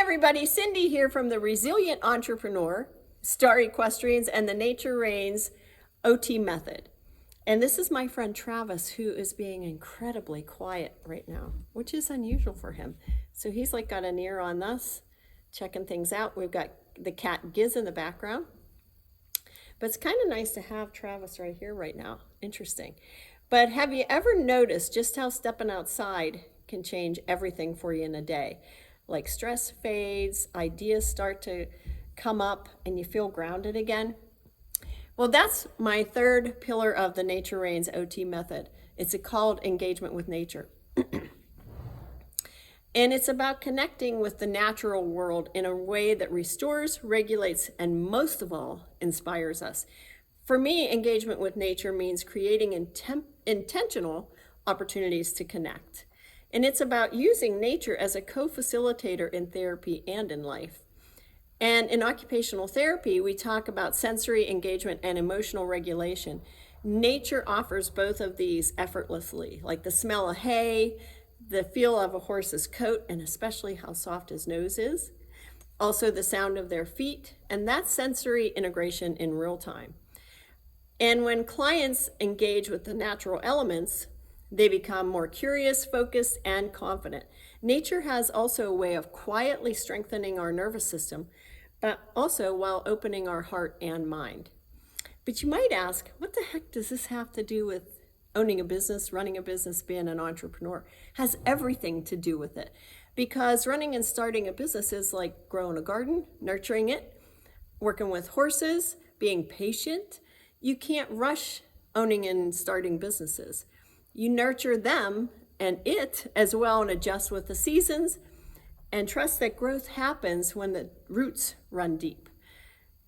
everybody, Cindy here from the Resilient Entrepreneur, Star Equestrians, and the Nature Reins OT Method. And this is my friend Travis, who is being incredibly quiet right now, which is unusual for him. So he's like got an ear on us, checking things out. We've got the cat Giz in the background. But it's kind of nice to have Travis right here right now. Interesting. But have you ever noticed just how stepping outside can change everything for you in a day? Like stress fades, ideas start to come up, and you feel grounded again. Well, that's my third pillar of the Nature Reins OT Method. It's called engagement with nature. And it's about connecting with the natural world in a way that restores, regulates, and most of all, inspires us. For me, engagement with nature means creating intentional opportunities to connect. And it's about using nature as a co-facilitator in therapy and in life. And in occupational therapy, we talk about sensory engagement and emotional regulation. Nature offers both of these effortlessly, like the smell of hay, the feel of a horse's coat, and especially how soft his nose is. Also the sound of their feet, and that's sensory integration in real time. And when clients engage with the natural elements, they become more curious, focused, and confident. Nature has also a way of quietly strengthening our nervous system, but also while opening our heart and mind. But you might ask, what the heck does this have to do with owning a business, running a business, being an entrepreneur? It has everything to do with it. Because running and starting a business is like growing a garden, nurturing it, working with horses, being patient. You can't rush owning and starting businesses. You nurture them and it as well and adjust with the seasons and trust that growth happens when the roots run deep.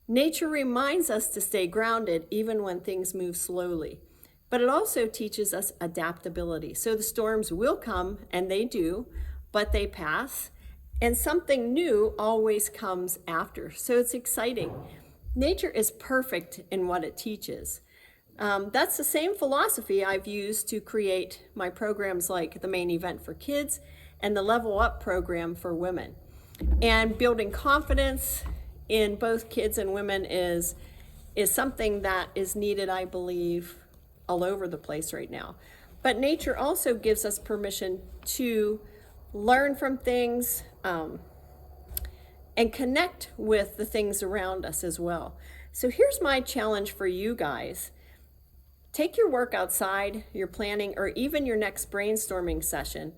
Nature reminds us to stay grounded even when things move slowly, but it also teaches us adaptability. So the storms will come, and they do, but they pass, and something new always comes after. So it's exciting. Nature is perfect in what it teaches. That's the same philosophy I've used to create my programs like the Main Event for Kids and the Level Up program for women. And building confidence in both kids and women is something that is needed, I believe, all over the place right now. But nature also gives us permission to learn from things and connect with the things around us as well. So here's my challenge for you guys. Take your work outside, your planning, or even your next brainstorming session.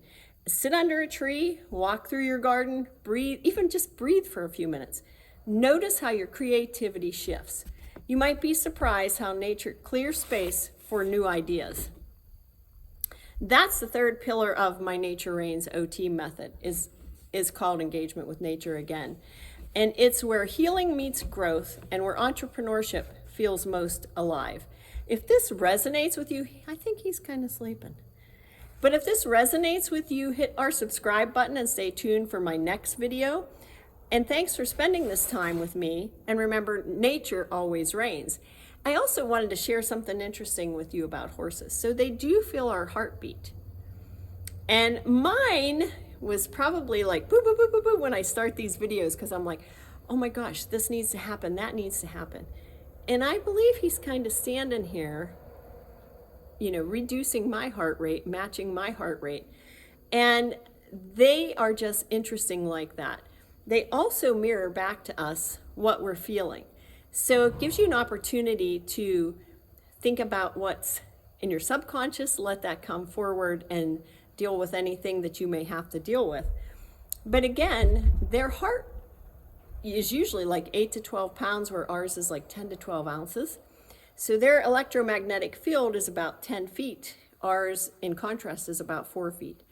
Sit under a tree, walk through your garden, breathe, even just breathe for a few minutes. Notice how your creativity shifts. You might be surprised how nature clears space for new ideas. That's the third pillar of my Nature Reins OT method, is called engagement with nature again. And it's where healing meets growth and where entrepreneurship feels most alive. If this resonates with you, I think he's kind of sleeping. But if this resonates with you, hit our subscribe button and stay tuned for my next video. And thanks for spending this time with me. And remember, nature always reigns. I also wanted to share something interesting with you about horses. So they do feel our heartbeat. And mine was probably like boo, boo, boo, boo, boo when I start these videos, because I'm like, oh my gosh, this needs to happen, that needs to happen. And I believe he's kind of standing here, reducing my heart rate, matching my heart rate. And they are just interesting like that. They also mirror back to us what we're feeling. So it gives you an opportunity to think about what's in your subconscious, let that come forward and deal with anything that you may have to deal with. But again, their heart is usually like 8 to 12 pounds, where ours is like 10 to 12 ounces. So their electromagnetic field is about 10 feet. Ours, in contrast, is about 4 feet.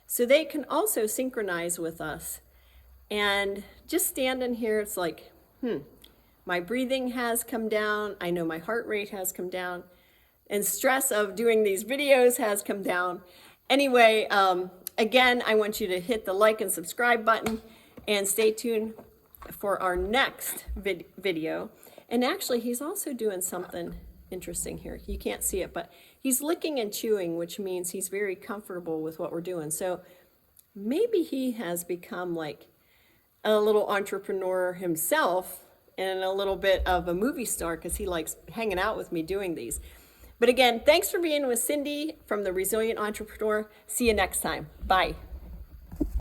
So they can also synchronize with us. And just standing here, it's like, my breathing has come down. I know my heart rate has come down. And stress of doing these videos has come down. Anyway, again, I want you to hit the like and subscribe button and stay tuned for our next video. And actually, he's also doing something interesting here. You can't see it, but he's licking and chewing, which means he's very comfortable with what we're doing. So maybe he has become like a little entrepreneur himself and a little bit of a movie star because he likes hanging out with me doing these. But again, thanks for being with Cindy from The Resilient Entrepreneur. See you next time. Bye.